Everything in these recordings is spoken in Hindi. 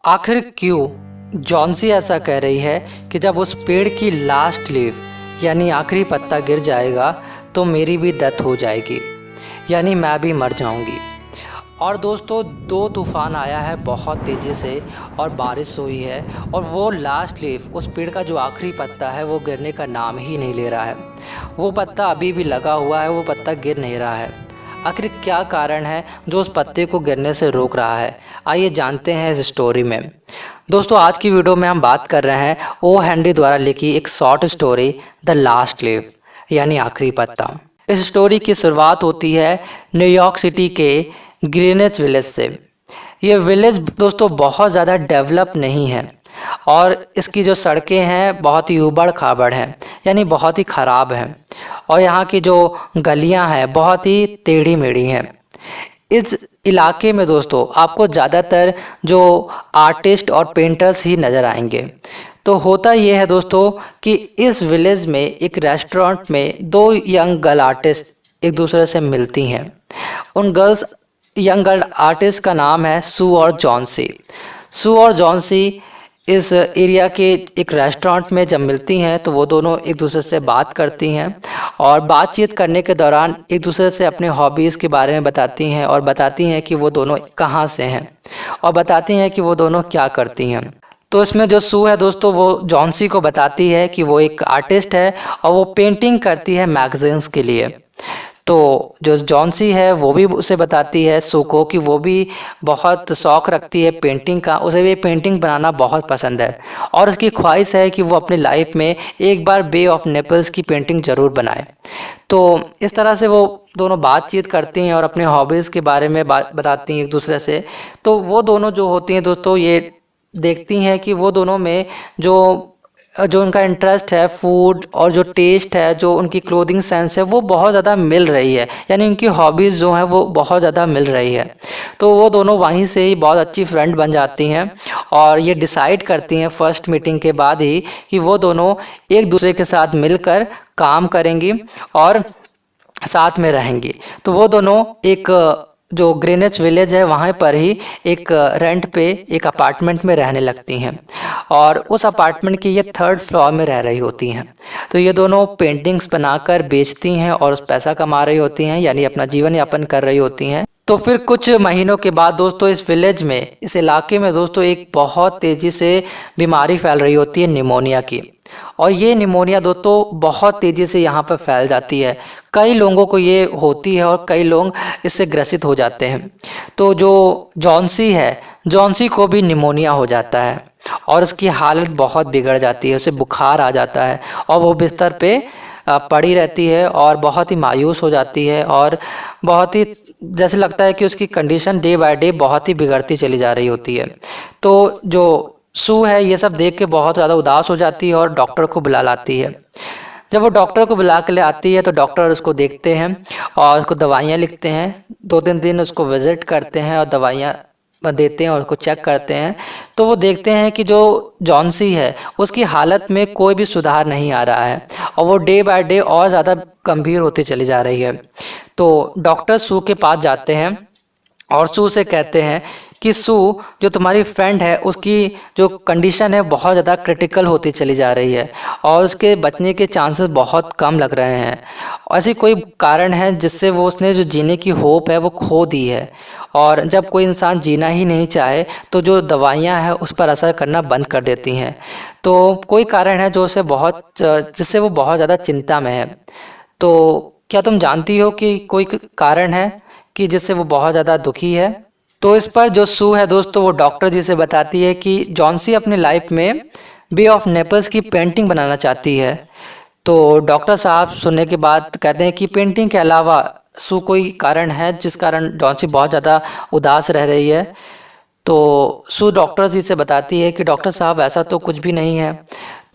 आखिर क्यों जॉन्सी ऐसा कह रही है कि जब उस पेड़ की लास्ट लीफ यानी आखिरी पत्ता गिर जाएगा तो मेरी भी डेथ हो जाएगी, यानी मैं भी मर जाऊंगी। और दोस्तों, दो तूफ़ान आया है बहुत तेज़ी से और बारिश हुई है और वो लास्ट लीफ उस पेड़ का जो आखिरी पत्ता है वो गिरने का नाम ही नहीं ले रहा है। वो पत्ता अभी भी लगा हुआ है, वो पत्ता गिर नहीं रहा है। आखिर क्या कारण है जो उस पत्ते को गिरने से रोक रहा है? आइए जानते हैं इस स्टोरी में। दोस्तों, आज की वीडियो में हम बात कर रहे हैं ओ हेनरी द्वारा लिखी एक short story the last leaf यानी आखिरी पत्ता। इस स्टोरी की शुरुआत होती है न्यूयॉर्क सिटी के ग्रीनिच विलेज से। ये विलेज दोस्तों बहुत ज़्यादा डेवलप नहीं है और इसकी जो सड़कें हैं बहुत ही ऊबड़ खाबड़ हैं, यानी बहुत ही ख़राब हैं। और यहाँ की जो गलियाँ हैं बहुत ही टेढ़ी मेढ़ी हैं। इस इलाके में दोस्तों आपको ज़्यादातर जो आर्टिस्ट और पेंटर्स ही नज़र आएंगे। तो होता ये है दोस्तों कि इस विलेज में एक रेस्टोरेंट में दो यंग गर्ल आर्टिस्ट एक दूसरे से मिलती हैं। उन यंग गर्ल आर्टिस्ट का नाम है सू और जॉन्सी। सू और जॉन्सी इस एरिया के एक रेस्टोरेंट में जब मिलती हैं तो वो दोनों एक दूसरे से बात करती हैं और बातचीत करने के दौरान एक दूसरे से अपने हॉबीज़ के बारे में बताती हैं और बताती हैं कि वो दोनों कहाँ से हैं और बताती हैं कि वो दोनों क्या करती हैं। तो इसमें जो सू है दोस्तों वो जॉन्सी को बताती है कि वो एक आर्टिस्ट है और वो पेंटिंग करती है मैगजीन्स के लिए। तो जो जॉन्सी है वो भी उसे बताती है सू को कि वो भी बहुत शौक़ रखती है पेंटिंग का, उसे भी पेंटिंग बनाना बहुत पसंद है और उसकी ख्वाहिश है कि वो अपनी लाइफ में एक बार बे ऑफ नेपल्स की पेंटिंग ज़रूर बनाए। तो इस तरह से वो दोनों बातचीत करती हैं और अपने हॉबीज़ के बारे में बताती हैं एक दूसरे से। तो वो दोनों जो होती हैं दोस्तों ये देखती हैं कि वो दोनों में जो उनका इंटरेस्ट है फूड और जो टेस्ट है, जो उनकी क्लोथिंग सेंस है वो बहुत ज़्यादा मिल रही है, यानी उनकी हॉबीज़ जो हैं वो बहुत ज़्यादा मिल रही है। तो वो दोनों वहीं से ही बहुत अच्छी फ्रेंड बन जाती हैं और ये डिसाइड करती हैं फर्स्ट मीटिंग के बाद ही कि वो दोनों एक दूसरे के साथ मिलकर काम करेंगी और साथ में रहेंगी। तो वो दोनों एक जो ग्रीनिच विलेज है वहाँ पर ही एक रेंट पे एक अपार्टमेंट में रहने लगती हैं और उस अपार्टमेंट की ये थर्ड फ्लोर में रह रही होती हैं। तो ये दोनों पेंटिंग्स बनाकर बेचती हैं और उस पैसा कमा रही होती हैं, यानी अपना जीवन यापन कर रही होती हैं। तो फिर कुछ महीनों के बाद दोस्तों इस विलेज में, इस इलाके में दोस्तों एक बहुत तेज़ी से बीमारी फैल रही होती है निमोनिया की। और ये निमोनिया दोस्तों बहुत तेज़ी से यहाँ पर फैल जाती है। कई लोगों को ये होती है और कई लोग इससे ग्रसित हो जाते हैं। तो जो जॉन्सी को भी निमोनिया हो जाता है और उसकी हालत बहुत बिगड़ जाती है, उसे बुखार आ जाता है और वो बिस्तर पे पड़ी रहती है और बहुत ही मायूस हो जाती है और बहुत ही जैसे लगता है कि उसकी कंडीशन डे बाय डे बहुत ही बिगड़ती चली जा रही होती है। तो जो सू है ये सब देख के बहुत ज़्यादा उदास हो जाती है और डॉक्टर को बुला लाती है। जब वो डॉक्टर को बुला के ले आती है तो डॉक्टर उसको देखते हैं और उसको दवाइयाँ लिखते हैं। 2-3 दिन उसको विज़िट करते हैं और दवाइयाँ देते हैं और उसको चेक करते हैं। तो वो देखते हैं कि जो जॉन्सी है उसकी हालत में कोई भी सुधार नहीं आ रहा है और वो डे बाय डे और ज़्यादा गंभीर होती चली जा रही है। तो डॉक्टर सू के पास जाते हैं और सू से कहते हैं कि सू, जो तुम्हारी फ्रेंड है उसकी जो कंडीशन है बहुत ज़्यादा क्रिटिकल होती चली जा रही है और उसके बचने के चांसेस बहुत कम लग रहे हैं। ऐसी कोई कारण है जिससे उसने जो जीने की होप है वो खो दी है और जब कोई इंसान जीना ही नहीं चाहे तो जो दवाइयाँ हैं उस पर असर करना बंद कर देती हैं। तो कोई कारण है जिससे वो बहुत ज़्यादा चिंता में है। तो क्या तुम जानती हो कि कोई कारण है कि जिससे वो बहुत ज़्यादा दुखी है? तो इस पर जो सू है दोस्तों वो डॉक्टर जी से बताती है कि जॉन्सी अपनी लाइफ में बे ऑफ नेपल्स की पेंटिंग बनाना चाहती है। तो डॉक्टर साहब सुनने के बाद कहते हैं कि पेंटिंग के अलावा सू कोई कारण है जिस कारण जॉन्सी बहुत ज़्यादा उदास रह रही है। तो सू डॉक्टर जी से बताती है कि डॉक्टर साहब ऐसा तो कुछ भी नहीं है।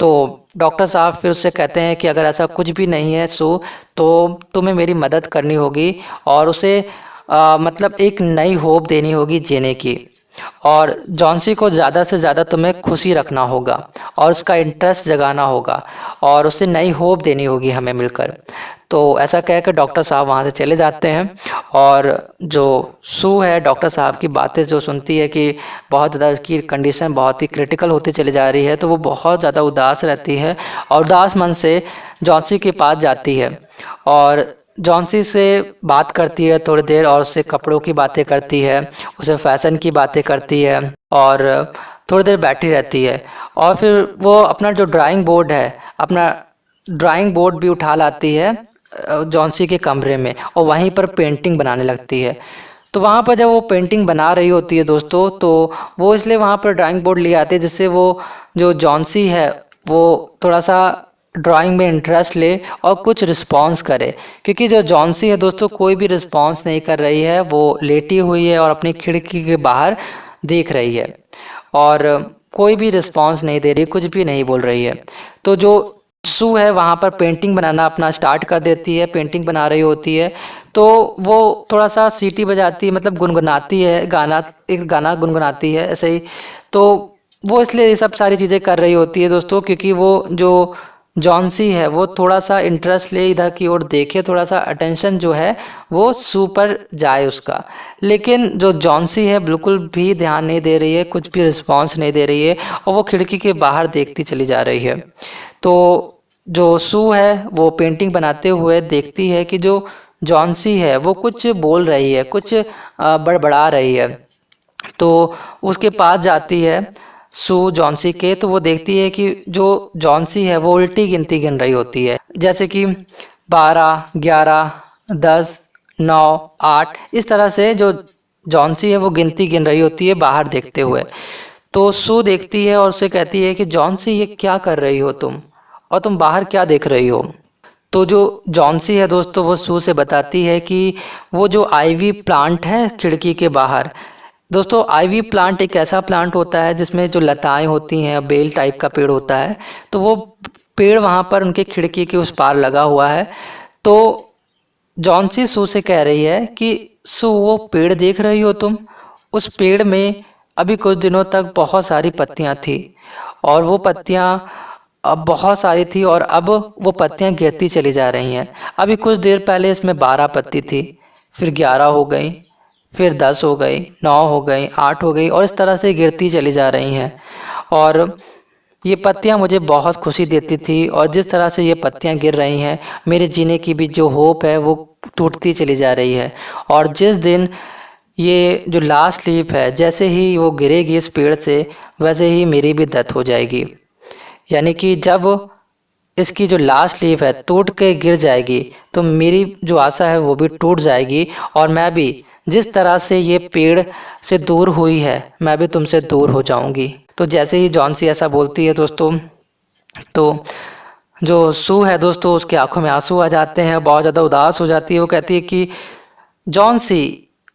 तो डॉक्टर साहब फिर उससे कहते हैं कि अगर ऐसा कुछ भी नहीं है सू, तो तुम्हें मेरी मदद करनी होगी और उसे मतलब एक नई होप देनी होगी जीने की। और जॉन्सी को ज़्यादा से ज़्यादा तुम्हें खुशी रखना होगा और उसका इंटरेस्ट जगाना होगा और उसे नई होप देनी होगी हमें मिलकर। तो ऐसा कह कर डॉक्टर साहब वहाँ से चले जाते हैं और जो सू है डॉक्टर साहब की बातें जो सुनती है कि बहुत ज़्यादा उसकी कंडीशन बहुत ही क्रिटिकल होती चली जा रही है, तो वो बहुत ज़्यादा उदास रहती है और उदास मन से जॉन्सी के पास जाती है और जॉन्सी से बात करती है थोड़ी देर और उससे कपड़ों की बातें करती है, उसे फैशन की बातें करती है और थोड़ी देर बैठी रहती है। और फिर वो अपना जो ड्राइंग बोर्ड है, अपना ड्राइंग बोर्ड भी उठा लाती है जॉन्सी के कमरे में और वहीं पर पेंटिंग बनाने लगती है। तो वहाँ पर जब वो पेंटिंग बना रही होती है दोस्तों, तो वो इसलिए वहाँ पर ड्राइंग बोर्ड ले आते हैं जिससे वो जो जॉन्सी है वो थोड़ा सा ड्राइंग में इंटरेस्ट ले और कुछ रिस्पॉन्स करे, क्योंकि जो जॉन्सी है दोस्तों कोई भी रिस्पॉन्स नहीं कर रही है, वो लेटी हुई है और अपनी खिड़की के बाहर देख रही है और कोई भी रिस्पॉन्स नहीं दे रही, कुछ भी नहीं बोल रही है। तो जो सू है वहाँ पर पेंटिंग बनाना अपना स्टार्ट कर देती है, पेंटिंग बना रही होती है। तो वो थोड़ा सा सीटी बजाती है, मतलब गुनगुनाती है गाना, एक गाना गुनगुनाती है ऐसे ही। तो वो इसलिए ये सब सारी चीज़ें कर रही होती है दोस्तों, क्योंकि वो जो जॉन्सी है वो थोड़ा सा इंटरेस्ट ले इधर की ओर देखे, थोड़ा सा अटेंशन जो है वो सू पर जाए उसका। लेकिन जो जॉन्सी है बिल्कुल भी ध्यान नहीं दे रही है, कुछ भी रिस्पॉन्स नहीं दे रही है और वो खिड़की के बाहर देखती चली जा रही है। तो जो सू है वो पेंटिंग बनाते हुए देखती है कि जो जॉन्सी है वो कुछ बोल रही है, कुछ बड़बड़ा रही है। तो उसके पास जाती है सू जॉन्सी के, तो वो देखती है कि जो जॉन्सी है वो उल्टी गिनती गिन रही होती है, जैसे कि 12, 11, 10, 9, 8, इस तरह से जो जॉन्सी है वो गिनती गिन रही होती है बाहर देखते हुए। तो सू देखती है और उसे कहती है कि जॉन्सी ये क्या कर रही हो तुम, और तुम बाहर क्या देख रही हो। तो जो जॉन्सी है दोस्तों वो सू से बताती है कि वो जो आईवी प्लांट है खिड़की के बाहर, दोस्तों आईवी प्लांट एक ऐसा प्लांट होता है जिसमें जो लताएं होती हैं, बेल टाइप का पेड़ होता है, तो वो पेड़ वहाँ पर उनके खिड़की के उस पार लगा हुआ है। तो जॉन्सी सू से कह रही है कि सू वो पेड़ देख रही हो तुम, उस पेड़ में अभी कुछ दिनों तक बहुत सारी पत्तियाँ थी और वो पत्तियाँ अब बहुत सारी थी और अब वो पत्तियाँ गिरती चली जा रही हैं। अभी कुछ देर पहले इसमें 12 पत्ती थी, फिर 11 हो गई, फिर 10 हो गई, 9 हो गई, 8 हो गई और इस तरह से गिरती चली जा रही हैं। और ये पत्तियाँ मुझे बहुत खुशी देती थी और जिस तरह से ये पत्तियाँ गिर रही हैं मेरे जीने की भी जो होप है वो टूटती चली जा रही है। और जिस दिन ये जो लास्ट लीफ है जैसे ही वो गिरेगी इस पेड़ से, वैसे ही मेरी भी डेथ हो जाएगी। यानी कि जब इसकी जो लास्ट लीफ है टूट के गिर जाएगी तो मेरी जो आशा है वो भी टूट जाएगी और मैं भी जिस तरह से ये पेड़ से दूर हुई है मैं भी तुमसे दूर हो जाऊंगी। तो जैसे ही जॉन्सी ऐसा बोलती है दोस्तों, तो जो सू है दोस्तों उसकी आंखों में आंसू आ जाते हैं, बहुत ज़्यादा उदास हो जाती है। वो कहती है कि जॉन्सी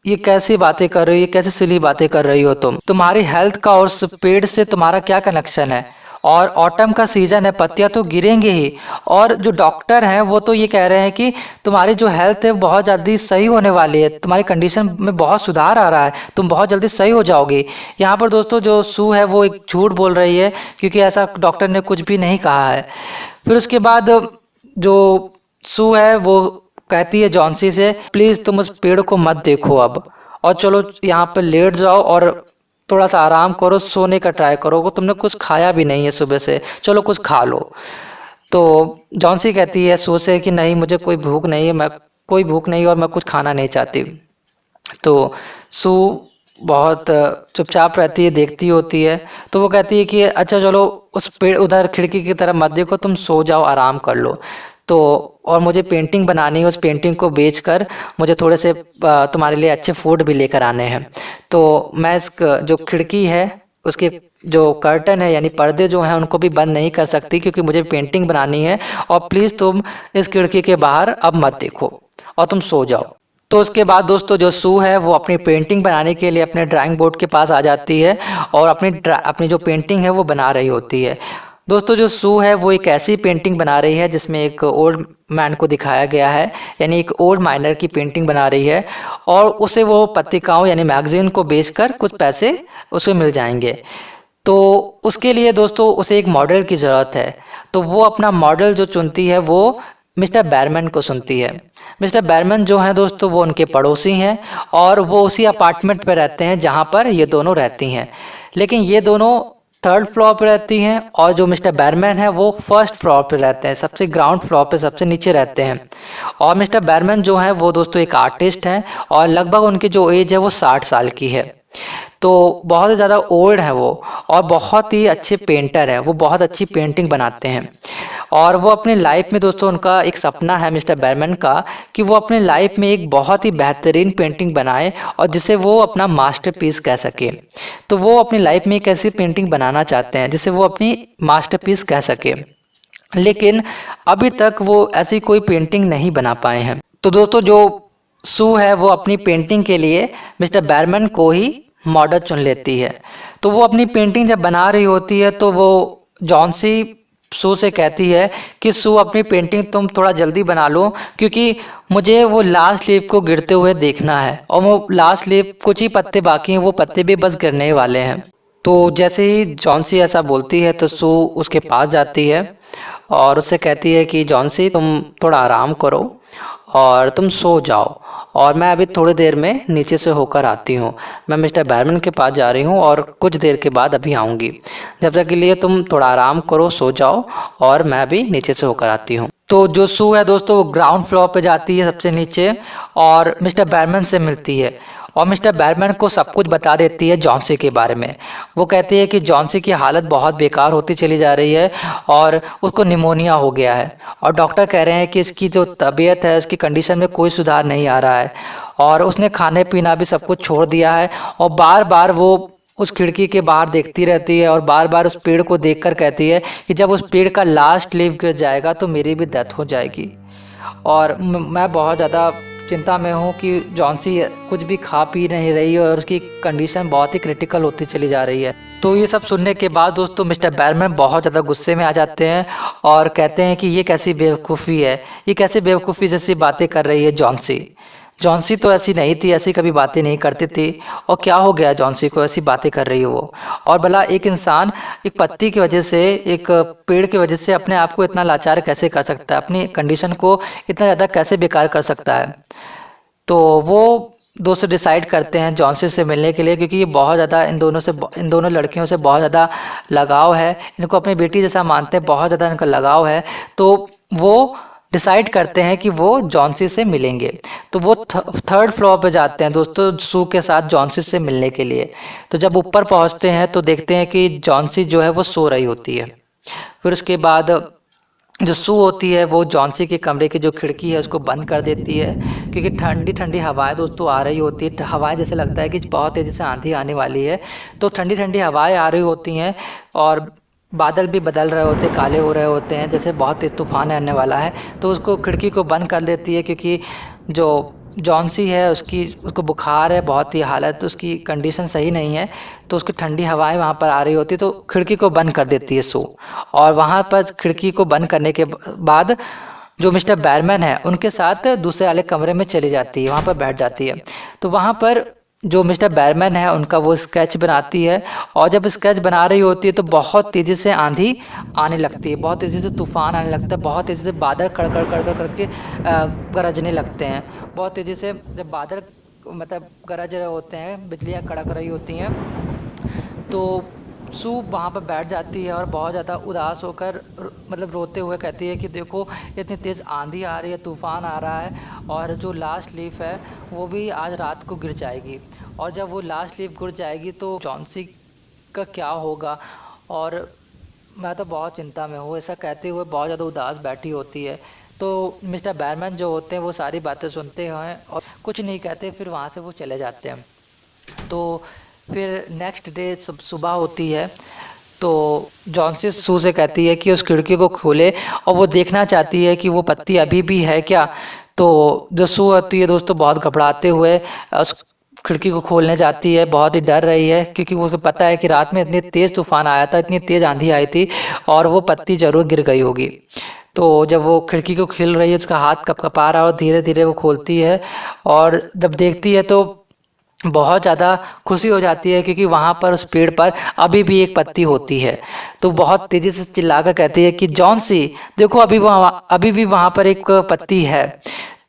ये कैसी बातें कर रही हो, ये कैसी सिली बातें कर रही हो तुम, तुम्हारी हेल्थ का और उस पेड़ से तुम्हारा क्या कनेक्शन है। और ऑटम का सीजन है, पत्तियां तो गिरेंगे ही, और जो डॉक्टर हैं वो तो ये कह रहे हैं कि तुम्हारी जो हेल्थ है बहुत जल्दी सही होने वाली है, तुम्हारी कंडीशन में बहुत सुधार आ रहा है, तुम बहुत जल्दी सही हो जाओगे। यहाँ पर दोस्तों जो सू है वो एक झूठ बोल रही है क्योंकि ऐसा डॉक्टर ने कुछ भी नहीं कहा है। फिर उसके बाद जो सू है वो कहती है जॉन्सी से, प्लीज़ तुम उस पेड़ को मत देखो अब, और चलो यहाँ पर लेट जाओ और थोड़ा सा आराम करो, सोने का ट्राई करो, तुमने कुछ खाया भी नहीं है सुबह से, चलो कुछ खा लो। तो जॉन्सी कहती है सू से कि नहीं मुझे कोई भूख नहीं है, मैं कोई भूख नहीं और मैं कुछ खाना नहीं चाहती। तो सू बहुत चुपचाप रहती है, देखती होती है। तो वो कहती है कि अच्छा चलो उस पेड़ उधर खिड़की की तरफ मत देखो, तुम सो जाओ, आराम कर लो। तो और मुझे पेंटिंग बनानी है, उस पेंटिंग को बेचकर मुझे थोड़े से तुम्हारे लिए अच्छे फूड भी लेकर आने हैं। तो मैं इस जो खिड़की है उसके जो कर्टन है यानी पर्दे जो हैं उनको भी बंद नहीं कर सकती क्योंकि मुझे पेंटिंग बनानी है, और प्लीज़ तुम इस खिड़की के बाहर अब मत देखो और तुम सो जाओ। तो उसके बाद दोस्तों जो सू है वो अपनी पेंटिंग बनाने के लिए अपने ड्राइंग बोर्ड के पास आ जाती है और अपनी जो पेंटिंग है वो बना रही होती है। दोस्तों जो सू है वो एक ऐसी पेंटिंग बना रही है जिसमें एक ओल्ड मैन को दिखाया गया है, यानी एक ओल्ड माइनर की पेंटिंग बना रही है और उसे वो पत्रिकाओं यानी मैगजीन को बेचकर कुछ पैसे उसे मिल जाएंगे। तो उसके लिए दोस्तों उसे एक मॉडल की ज़रूरत है। तो वो अपना मॉडल जो चुनती है वो मिस्टर बैरमैन को सुनती है। मिस्टर बैरमैन जो हैं दोस्तों वो उनके पड़ोसी हैं और वो उसी अपार्टमेंट पर रहते हैं जहाँ पर ये दोनों रहती हैं। लेकिन ये दोनों थर्ड फ्लोर पे रहती हैं और जो मिस्टर बैरमैन है वो फर्स्ट फ्लोर पे रहते हैं, सबसे ग्राउंड फ्लोर पे सबसे नीचे रहते हैं। और मिस्टर बैरमैन जो है वो दोस्तों एक आर्टिस्ट हैं और लगभग उनकी जो एज है वो 60 साल की है। तो बहुत ही ज़्यादा ओल्ड है वो और बहुत ही अच्छे पेंटर है, वो बहुत अच्छी पेंटिंग बनाते हैं। और वो अपने लाइफ में दोस्तों उनका एक सपना है मिस्टर बैरमैन का कि वो अपने लाइफ में एक बहुत ही बेहतरीन पेंटिंग बनाए और जिसे वो अपना मास्टरपीस कह सके। तो वो अपनी लाइफ में एक ऐसी पेंटिंग बनाना चाहते हैं जिसे वो अपनी मास्टरपीस कह सके, लेकिन अभी तक वो ऐसी कोई पेंटिंग नहीं बना पाए हैं। तो दोस्तों जो सू है वो अपनी पेंटिंग के लिए मिस्टर बैरमैन को ही मॉडल चुन लेती है। तो वो अपनी पेंटिंग जब बना रही होती है तो वो जॉन्सी सू से कहती है कि सू अपनी पेंटिंग तुम थोड़ा जल्दी बना लो क्योंकि मुझे वो लास्ट लीफ को गिरते हुए देखना है और वो लास्ट लीफ कुछ ही पत्ते बाकी हैं, वो पत्ते भी बस गिरने वाले हैं। तो जैसे ही जॉन्सी ऐसा बोलती है तो सू उसके पास जाती है और उससे कहती है कि जॉन्सी तुम थोड़ा आराम करो और तुम सो जाओ और मैं अभी थोड़ी देर में नीचे से होकर आती हूँ। मैं मिस्टर बैरमैन के पास जा रही हूँ और कुछ देर के बाद अभी आऊँगी। जब तक के लिए तुम थोड़ा आराम करो, सो जाओ और मैं अभी नीचे से होकर आती हूँ। तो जो सू है दोस्तों वो ग्राउंड फ्लोर पे जाती है सबसे नीचे और मिस्टर बैरमैन से मिलती है और मिस्टर बैरमैन को सब कुछ बता देती है जॉन्सी के बारे में। वो कहती है कि जॉन्सी की हालत बहुत बेकार होती चली जा रही है और उसको निमोनिया हो गया है और डॉक्टर कह रहे हैं कि इसकी जो तबीयत है उसकी कंडीशन में कोई सुधार नहीं आ रहा है और उसने खाने पीना भी सब कुछ छोड़ दिया है और बार बार वो उस खिड़की के बाहर देखती रहती है और बार बार उस पेड़ को देखकर कहती है कि जब उस पेड़ का लास्ट लीफ गिर जाएगा तो मेरी भी डेथ हो जाएगी। और मैं बहुत ज़्यादा चिंता में हूँ कि जॉन्सी कुछ भी खा पी नहीं रही है और उसकी कंडीशन बहुत ही क्रिटिकल होती चली जा रही है। तो ये सब सुनने के बाद दोस्तों मिस्टर बैरमैन बहुत ज़्यादा गुस्से में आ जाते हैं और कहते हैं कि ये कैसी बेवकूफ़ी है, ये कैसी बेवकूफ़ी जैसी बातें कर रही है जॉन्सी। जॉन्सी तो ऐसी नहीं थी, ऐसी कभी बातें नहीं करती थी और क्या हो गया जॉन्सी को, ऐसी बातें कर रही है वो। और भला एक इंसान एक पत्ती की वजह से, एक पेड़ की वजह से अपने आप को इतना लाचार कैसे कर सकता है, अपनी कंडीशन को इतना ज़्यादा कैसे बेकार कर सकता है। तो वो दोस्त डिसाइड करते हैं जॉन्सी से मिलने के लिए क्योंकि ये बहुत ज़्यादा इन दोनों लड़कियों से बहुत ज़्यादा लगाव है, इनको अपनी बेटी जैसा मानते हैं, बहुत ज़्यादा इनका लगाव है। तो वो डिसाइड करते हैं कि वो जॉन्सी से मिलेंगे। तो वो थर्ड फ्लोर पे जाते हैं दोस्तों सू के साथ जॉन्सी से मिलने के लिए। तो जब ऊपर पहुंचते हैं तो देखते हैं कि जॉन्सी जो है वो सो रही होती है। फिर उसके बाद जो सू होती है वो जॉन्सी के कमरे की जो खिड़की है उसको बंद कर देती है क्योंकि ठंडी ठंडी हवाएं दोस्तों आ रही होती है। हवाएं जैसे लगता है कि बहुत तेज़ी से आंधी आने वाली है, तो ठंडी ठंडी हवाएं आ रही होती हैं और बादल भी बदल रहे होते, काले हो रहे होते हैं, जैसे बहुत तेज़ तूफान आने वाला है। तो उसको खिड़की को बंद कर देती है क्योंकि जो जॉन्सी है उसको बुखार है, बहुत ही हालत उसकी कंडीशन सही नहीं है, तो उसकी ठंडी हवाएं वहाँ पर आ रही होती तो खिड़की को बंद कर देती है सू। और वहाँ पर खिड़की को बंद करने के बाद जो मिस्टर बैरमैन है उनके साथ दूसरे वाले कमरे में चली जाती है, वहाँ पर बैठ जाती है। तो वहाँ पर जो मिस्टर बैरमैन है उनका वो स्केच बनाती है और जब स्केच बना रही होती है तो बहुत तेज़ी से आंधी आने लगती है, बहुत तेज़ी से तूफान आने लगता है, बहुत तेज़ी से बादल कड़कड़ कड़कड़ करके गरजने लगते हैं। बहुत तेज़ी से जब बादल मतलब गरज रहे होते हैं, बिजलियाँ कड़क रही होती हैं, तो सू वहाँ पर बैठ जाती है और बहुत ज़्यादा उदास होकर मतलब रोते हुए कहती है कि देखो इतनी तेज़ आंधी आ रही है, तूफ़ान आ रहा है और जो लास्ट लीफ है वो भी आज रात को गिर जाएगी और जब वो लास्ट लीफ गिर जाएगी तो जॉन्सी का क्या होगा। और मैं तो बहुत चिंता में हूँ, ऐसा कहते हुए बहुत ज़्यादा उदास बैठी होती है। तो मिस्टर बैरमैन जो होते हैं वो सारी बातें सुनते हैं और कुछ नहीं कहते, फिर वहाँ से वो चले जाते हैं। तो फिर नेक्स्ट डे सुबह होती है तो जॉन्सी सू से कहती है कि उस खिड़की को खोले और वो देखना चाहती है कि वो पत्ती अभी भी है क्या। तो जो सू होती है दोस्तों बहुत घबराते हुए उस खिड़की को खोलने जाती है, बहुत ही डर रही है क्योंकि उसको पता है कि रात में इतनी तेज़ तूफान आया था, इतनी तेज़ आंधी आई थी और वो पत्ती ज़रूर गिर गई होगी। तो जब वो खिड़की को खोल रही है, उसका हाथ कँपा रहा है और धीरे धीरे वो खोलती है और जब देखती है तो बहुत ज़्यादा खुशी हो जाती है क्योंकि वहाँ पर उस पेड़ पर अभी भी एक पत्ती होती है। तो बहुत तेज़ी से चिल्लाकर कहती है कि जॉन-सी देखो, अभी भी वहाँ पर एक पत्ती है।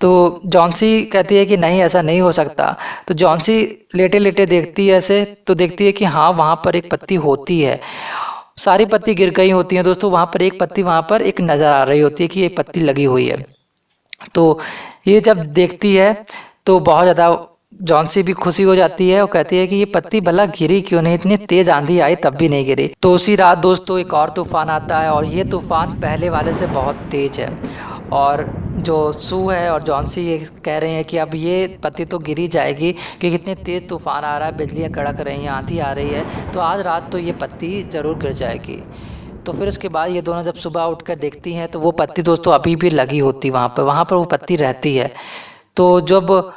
तो जॉन-सी कहती है कि नहीं, ऐसा नहीं हो सकता। तो जॉन-सी लेटे लेटे देखती है ऐसे, तो देखती है कि हाँ, वहाँ पर एक पत्ती होती है। सारी पत्ती गिर गई होती हैं दोस्तों, वहाँ पर एक पत्ती वहाँ पर एक नज़र आ रही होती है कि एक पत्ती लगी हुई है। तो ये जब देखती है तो बहुत ज़्यादा जॉन-सी भी खुशी हो जाती है और कहती है कि ये पत्ती भला गिरी क्यों नहीं, इतनी तेज़ आंधी आई तब भी नहीं गिरी। तो उसी रात दोस्तों एक और तूफ़ान आता है और ये तूफ़ान पहले वाले से बहुत तेज़ है और जो सू है और जॉन-सी ये कह रहे हैं कि अब ये पत्ती तो गिर ही जाएगी क्योंकि इतने तेज़ तूफ़ान आ रहा है, बिजलियाँ कड़क रही हैं, आंधी आ रही है, तो आज रात तो ये पत्ती ज़रूर गिर जाएगी। तो फिर उसके बाद ये दोनों जब सुबह उठकर देखती हैं तो वो पत्ती दोस्तों अभी भी लगी होती वहाँ पर वो पत्ती रहती है। तो जब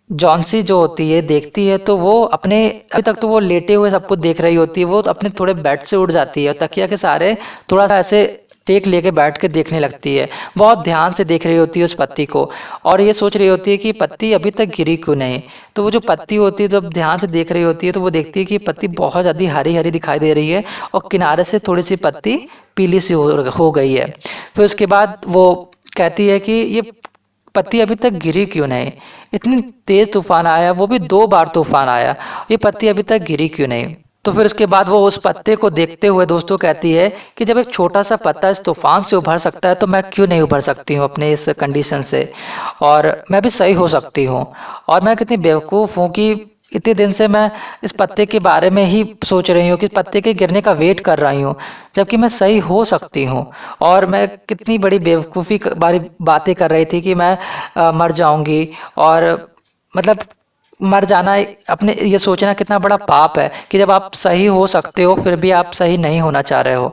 जॉन-सी जो होती है देखती है तो वो अपने अभी तक तो वो लेटे हुए सबको देख रही होती है, वो अपने थोड़े बेड से उठ जाती है, तकिया के सहारे थोड़ा सा ऐसे टेक लेके बैठ के देखने लगती है। बहुत ध्यान से देख रही होती है उस पत्ती को और ये सोच रही होती है कि पत्ती अभी तक गिरी क्यों नहीं। तो वो जो पत्ती होती है जब ध्यान से देख रही होती है तो वो देखती है कि पत्ती बहुत ज़्यादा हरी हरी दिखाई दे रही है और किनारे से थोड़ी सी पत्ती पीली सी हो गई है। फिर उसके बाद वो कहती है कि ये पत्ती अभी तक गिरी क्यों नहीं, इतनी तेज़ तूफान आया, वो भी 2 बार तूफान आया, ये पत्ती अभी तक गिरी क्यों नहीं। तो फिर उसके बाद वो उस पत्ते को देखते हुए दोस्तों कहती है कि जब एक छोटा सा पत्ता इस तूफान से उभर सकता है तो मैं क्यों नहीं उभर सकती हूँ अपने इस कंडीशन से, और मैं भी सही हो सकती हूँ। और मैं कितनी बेवकूफ़ हूँ कि इतने दिन से मैं इस पत्ते के बारे में ही सोच रही हूँ कि पत्ते के गिरने का वेट कर रही हूँ, जबकि मैं सही हो सकती हूँ। और मैं कितनी बड़ी बेवकूफ़ी बारी बातें कर रही थी कि मैं मर जाऊँगी, और मतलब मर जाना अपने ये सोचना कितना बड़ा पाप है कि जब आप सही हो सकते हो फिर भी आप सही नहीं होना चाह रहे हो।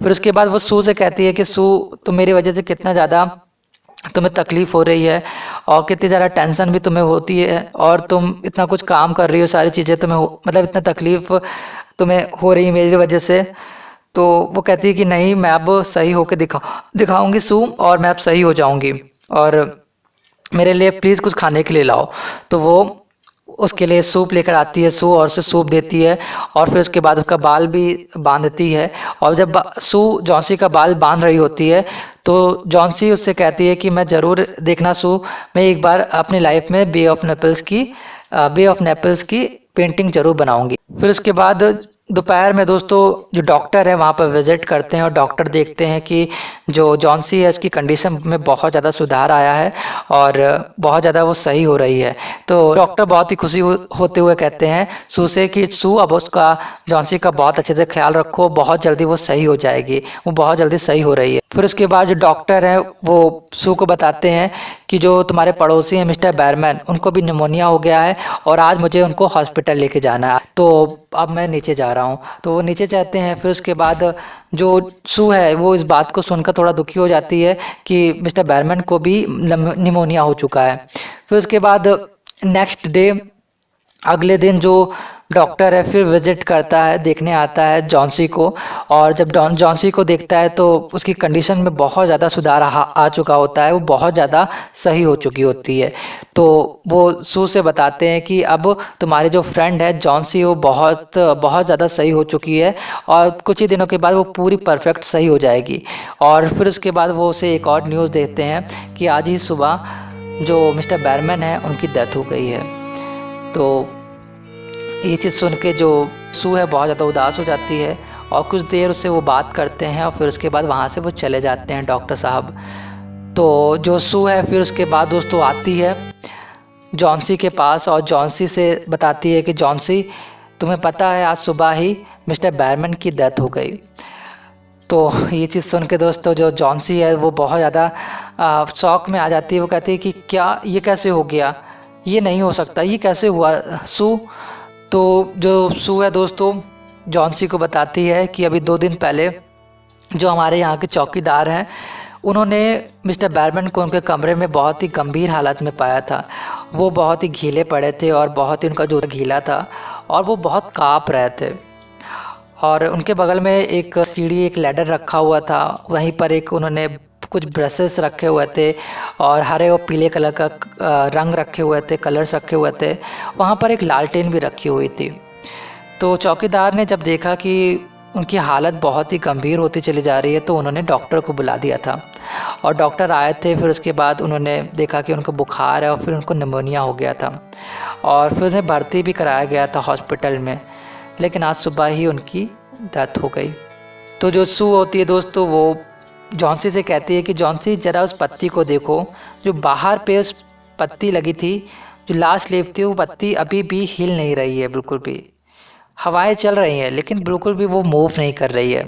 फिर उसके बाद वो सू से कहती है कि सू, तुम मेरी वजह से कितना ज़्यादा तुम्हें तकलीफ़ हो रही है और कितनी ज़्यादा टेंशन भी तुम्हें होती है, और तुम इतना कुछ काम कर रही हो, सारी चीज़ें तुम्हें मतलब इतना तकलीफ़ तुम्हें हो रही है मेरी वजह से। तो वो कहती है कि नहीं, मैं अब सही होकर दिखाऊंगी सू, और मैं अब सही हो जाऊंगी, और मेरे लिए प्लीज़ कुछ खाने के लिए लाओ। तो वो उसके लिए सूप लेकर आती है सू और उसे सूप देती है, और फिर उसके बाद उसका बाल भी बांधती है। और जब सू जॉन्सी का बाल बांध रही होती है तो जॉन्सी उससे कहती है कि मैं ज़रूर देखना सू, मैं एक बार अपनी लाइफ में बे ऑफ नेपल्स की पेंटिंग ज़रूर बनाऊंगी। फिर उसके बाद दोपहर में दोस्तों जो डॉक्टर है वहाँ पर विज़िट करते हैं और डॉक्टर देखते हैं कि जो जॉन्सी है उसकी कंडीशन में बहुत ज़्यादा सुधार आया है और बहुत ज़्यादा वो सही हो रही है। तो डॉक्टर बहुत ही खुशी होते हुए कहते हैं सू से कि सू, अब उसका जॉन्सी का बहुत अच्छे से ख्याल रखो, बहुत जल्दी वो सही हो जाएगी, वो बहुत जल्दी सही हो रही है। फिर उसके बाद जो डॉक्टर है वो सू को बताते हैं कि जो तुम्हारे पड़ोसी हैं मिस्टर बैरमैन, उनको भी निमोनिया हो गया है और आज मुझे उनको हॉस्पिटल लेके जाना है, तो अब मैं नीचे जा रहा हूँ। तो वो नीचे जाते हैं। फिर उसके बाद जो सू है वो इस बात को सुनकर थोड़ा दुखी हो जाती है कि मिस्टर बैरमैन को भी निमोनिया हो चुका है। फिर उसके बाद नेक्स्ट डे, अगले दिन जो डॉक्टर है फिर विजिट करता है, देखने आता है जॉन्सी को, और जब जॉन्सी को देखता है तो उसकी कंडीशन में बहुत ज़्यादा सुधार आ चुका होता है, वो बहुत ज़्यादा सही हो चुकी होती है। तो वो सू से बताते हैं कि अब तुम्हारी जो फ्रेंड है जॉन्सी वो बहुत बहुत ज़्यादा सही हो चुकी है और कुछ ही दिनों के बाद वो पूरी परफेक्ट सही हो जाएगी। और फिर उसके बाद वो उसे एक और न्यूज़ देते हैं कि आज ही सुबह जो मिस्टर बैरमैन है उनकी डेथ हो गई है। तो ये चीज़ सुन के जो सू है बहुत ज़्यादा उदास हो जाती है और कुछ देर उससे वो बात करते हैं और फिर उसके बाद वहाँ से वो चले जाते हैं डॉक्टर साहब। तो जो सू है फिर उसके बाद दोस्तों आती है जॉन्सी के पास और जॉन्सी से बताती है कि जॉन्सी, तुम्हें पता है आज सुबह ही मिस्टर बैरमैन की डेथ हो गई। तो ये चीज़ सुन के दोस्तों जो जॉन्सी है वो बहुत ज़्यादा शॉक में आ जाती है। वो कहती है कि क्या, ये कैसे हो गया, ये नहीं हो सकता, ये कैसे हुआ सू। तो जो सू है दोस्तों जॉन्सी को बताती है कि अभी 2 दिन पहले जो हमारे यहाँ के चौकीदार हैं उन्होंने मिस्टर बैरमैन को उनके कमरे में बहुत ही गंभीर हालत में पाया था। वो बहुत ही गीले पड़े थे और बहुत ही उनका जूता गीला था और वो बहुत काँप रहे थे। और उनके बगल में एक सीढ़ी, एक लैडर रखा हुआ था। वहीं पर एक उन्होंने कुछ ब्रशेस रखे हुए थे और हरे और पीले कलर का रंग रखे हुए थे, कलर्स रखे हुए थे। वहाँ पर एक लालटेन भी रखी हुई थी। तो चौकीदार ने जब देखा कि उनकी हालत बहुत ही गंभीर होती चली जा रही है तो उन्होंने डॉक्टर को बुला दिया था और डॉक्टर आए थे। फिर उसके बाद उन्होंने देखा कि उनको बुखार है और फिर उनको निमोनिया हो गया था और फिर उन्हें भर्ती भी कराया गया था हॉस्पिटल में, लेकिन आज सुबह ही उनकी डेथ हो गई। तो जो सू होती है दोस्तों, वो जॉन्सी से कहती है कि जॉन्सी ज़रा उस पत्ती को देखो, जो बाहर पे उस पत्ती लगी थी, जो लास्ट लीफ थी, वो पत्ती अभी भी हिल नहीं रही है, बिल्कुल भी। हवाएं चल रही हैं लेकिन बिल्कुल भी वो मूव नहीं कर रही है।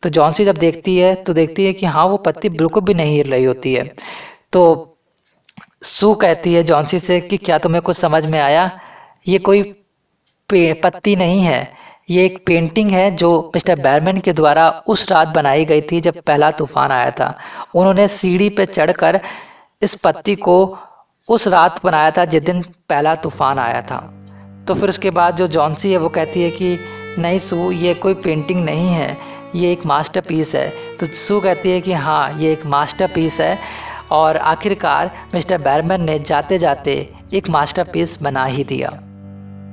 तो जॉन्सी जब देखती है तो देखती है कि हाँ, वो पत्ती बिल्कुल भी नहीं हिल रही होती है। तो सू कहती है जॉन्सी से कि क्या तुम्हें कुछ समझ में आया? ये कोई पत्ती नहीं है, ये एक पेंटिंग है जो मिस्टर बैरमैन के द्वारा उस रात बनाई गई थी जब पहला तूफान आया था। उन्होंने सीढ़ी पे चढ़कर इस पत्ती को उस रात बनाया था जिस दिन पहला तूफान आया था। तो फिर उसके बाद जो जॉन्सी है वो कहती है कि नहीं सू, ये कोई पेंटिंग नहीं है, ये एक मास्टरपीस है। तो सू कहती है कि हाँ, ये एक मास्टरपीस है और आखिरकार मिस्टर बैरमैन ने जाते जाते एक मास्टरपीस बना ही दिया।